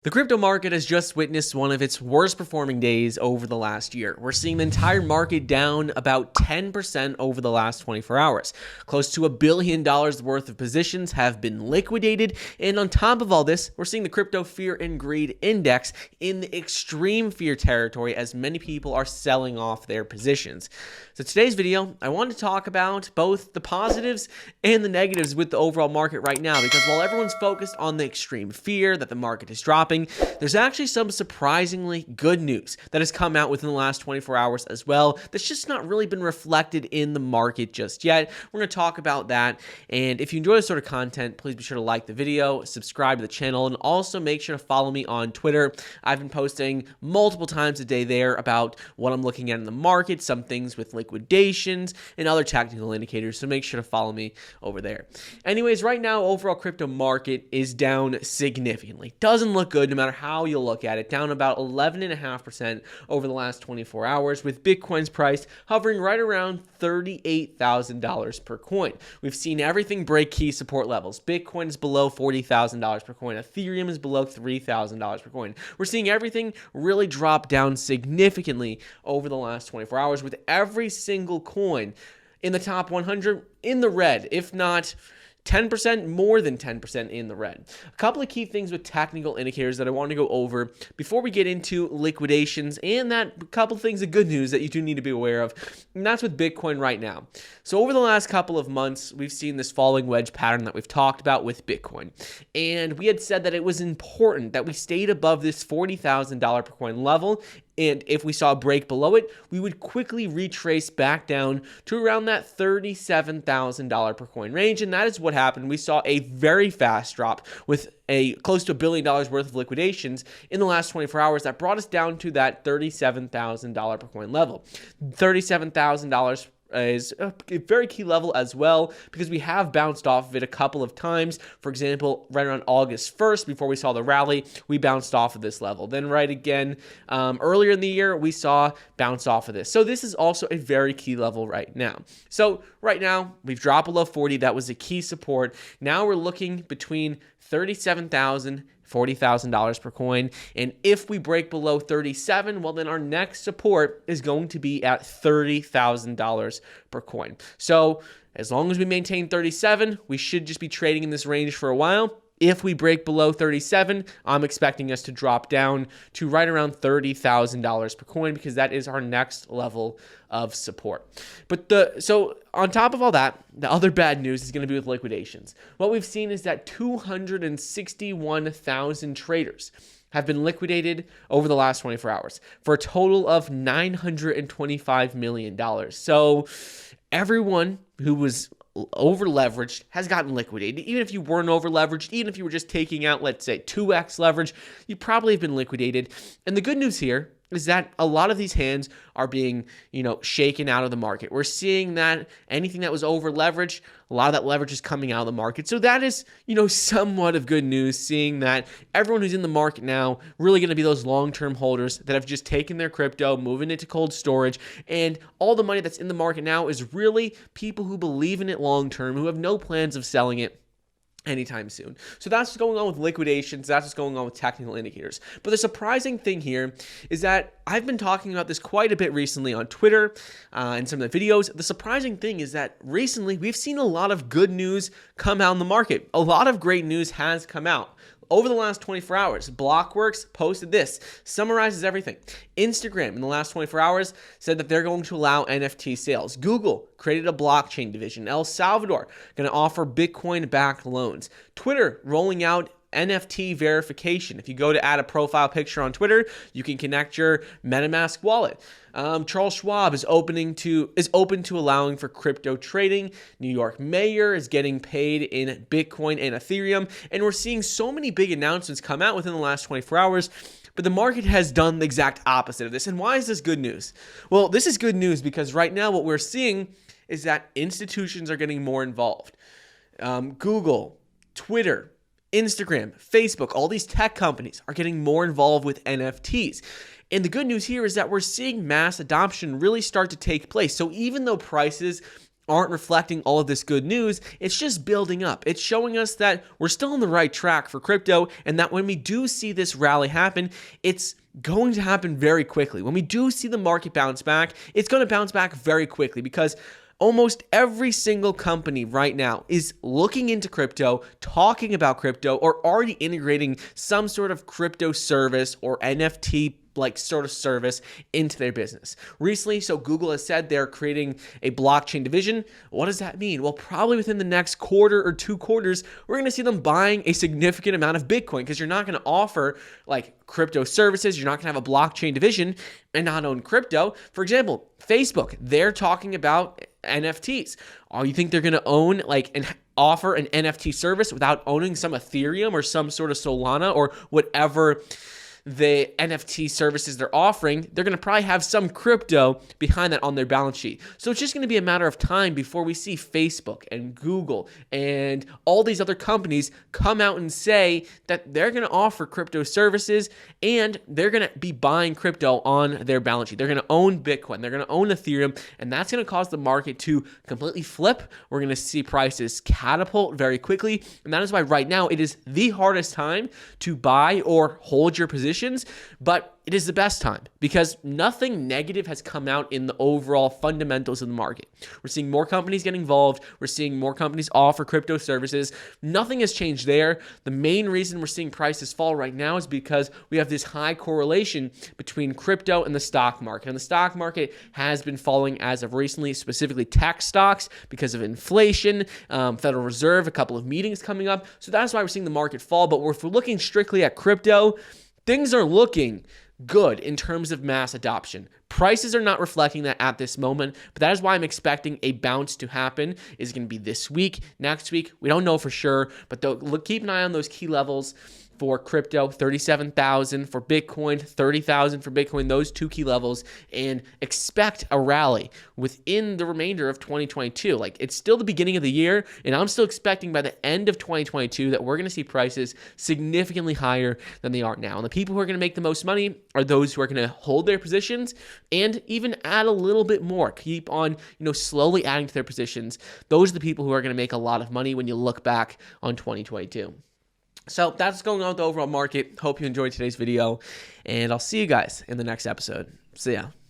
The crypto market has just witnessed one of its worst performing days over the last year. We're seeing the entire market down about 10% over the last 24 hours. Close to $1 billion worth of positions have been liquidated. And on top of all this, we're seeing the crypto fear and greed index in the extreme fear territory as many people are selling off their positions. So today's video, I want to talk about both the positives and the negatives with the overall market right now, because while everyone's focused on the extreme fear that the market is dropping, there's actually some surprisingly good news that has come out within the last 24 hours as well that's just not really been reflected in the market just yet. We're going to talk about that, and if you enjoy this sort of content, please be sure to like the video, subscribe to the channel, and also make sure to follow me on Twitter. I've been posting multiple times a day there about what I'm looking at in the market, some things with liquidations, and other technical indicators, so make sure to follow me over there. Anyways, right now, overall crypto market is down significantly. Doesn't look good no matter how you look at it, down about 11.5% over the last 24 hours, with Bitcoin's price hovering right around $38,000 per coin. We've seen everything break key support levels. Bitcoin is below $40,000 per coin. Ethereum is below $3,000 per coin. We're seeing everything really drop down significantly over the last 24 hours, with every single coin in the top 100 in the red, if not 10%, more than 10% in the red. A couple of key things with technical indicators that I want to go over before we get into liquidations, and that couple of things of good news that you do need to be aware of, and that's with Bitcoin right now. So over the last couple of months, we've seen this falling wedge pattern that we've talked about with Bitcoin, and we had said that it was important that we stayed above this $40,000 per coin level, and if we saw a break below it, we would quickly retrace back down to around that $37,000 per coin range. And that is what happened. We saw a very fast drop with a close to $1 billion worth of liquidations in the last 24 hours that brought us down to that $37,000 per coin level. $37,000 is a very key level as well, because we have bounced off of it a couple of times. For example, right around August 1st, before we saw the rally, we bounced off of this level. Then right again, earlier in the year, we saw bounce off of this. So this is also a very key level right now. So right now, we've dropped below 40. That was a key support. Now we're looking between $37,000 $40,000 per coin. And if we break below 37, well, then our next support is going to be at $30,000 per coin. So as long as we maintain 37, we should just be trading in this range for a while. If we break below 37, I'm expecting us to drop down to right around $30,000 per coin, because that is our next level of support. So on top of all that, the other bad news is going to be with liquidations. What we've seen is that 261,000 traders have been liquidated over the last 24 hours for a total of $925 million. So everyone who was over leveraged has gotten liquidated. Even if you weren't over leveraged, even if you were just taking out, let's say, 2x leverage, you probably have been liquidated. And the good news here is that a lot of these hands are being, shaken out of the market. We're seeing that anything that was over leveraged, a lot of that leverage is coming out of the market. So that is, somewhat of good news, seeing that everyone who's in the market now really going to be those long-term holders that have just taken their crypto, moving it to cold storage, and all the money that's in the market now is really people who believe in it long-term, who have no plans of selling it anytime soon. So that's what's going on with liquidations. That's what's going on with technical indicators. But the surprising thing here is that I've been talking about this quite a bit recently on Twitter and some of the videos. The surprising thing is that recently we've seen a lot of good news come out in the market. A lot of great news has come out. Over the last 24 hours, Blockworks posted this, summarizes everything. Instagram, in the last 24 hours, said that they're going to allow NFT sales. Google created a blockchain division. El Salvador going to offer Bitcoin-backed loans. Twitter rolling out NFT verification. If you go to add a profile picture on Twitter, you can connect your MetaMask wallet. Charles Schwab is open to allowing for crypto trading. New York mayor is getting paid in Bitcoin and Ethereum. And we're seeing so many big announcements come out within the last 24 hours. But the market has done the exact opposite of this. And why is this good news? Well, this is good news because right now what we're seeing is that institutions are getting more involved. Google, Twitter, Instagram, Facebook, all these tech companies are getting more involved with NFTs. And the good news here is that we're seeing mass adoption really start to take place. So even though prices aren't reflecting all of this good news, it's just building up. It's showing us that we're still on the right track for crypto, and that when we do see this rally happen, it's going to happen very quickly. When we do see the market bounce back, it's going to bounce back very quickly because almost every single company right now is looking into crypto, talking about crypto, or already integrating some sort of crypto service or NFT like sort of service into their business. Recently, so Google has said they're creating a blockchain division. What does that mean? Well, probably within the next quarter or 2 quarters, we're going to see them buying a significant amount of Bitcoin because you're not going to offer like crypto services. You're not going to have a blockchain division and not own crypto. For example, Facebook, they're talking about NFTs. Oh, you think they're going to own like and offer an NFT service without owning some Ethereum or some sort of Solana or whatever the NFT services they're offering? They're going to probably have some crypto behind that on their balance sheet. So it's just going to be a matter of time before we see Facebook and Google and all these other companies come out and say that they're going to offer crypto services and they're going to be buying crypto on their balance sheet. They're going to own Bitcoin. They're going to own Ethereum, and that's going to cause the market to completely flip. We're going to see prices catapult very quickly, and that is why right now it is the hardest time to buy or hold your positions, but it is the best time because nothing negative has come out in the overall fundamentals of the market. We're seeing more companies get involved. We're seeing more companies offer crypto services. Nothing has changed there. The main reason we're seeing prices fall right now is because we have this high correlation between crypto and the stock market. And the stock market has been falling as of recently, specifically tech stocks because of inflation, Federal Reserve, a couple of meetings coming up. So that's why we're seeing the market fall. But if we're looking strictly at crypto, things are looking good in terms of mass adoption. Prices are not reflecting that at this moment, but that is why I'm expecting a bounce to happen. Is it going to be this week, next week? We don't know for sure, but keep an eye on those key levels for crypto, 37,000 for Bitcoin, 30,000 for Bitcoin, those 2 key levels, and expect a rally within the remainder of 2022. Like, it's still the beginning of the year, and I'm still expecting by the end of 2022 that we're going to see prices significantly higher than they are now. And the people who are going to make the most money are those who are going to hold their positions and even add a little bit more, keep on, slowly adding to their positions. Those are the people who are going to make a lot of money when you look back on 2022. So that's what's going on with the overall market. Hope you enjoyed today's video, and I'll see you guys in the next episode. See ya.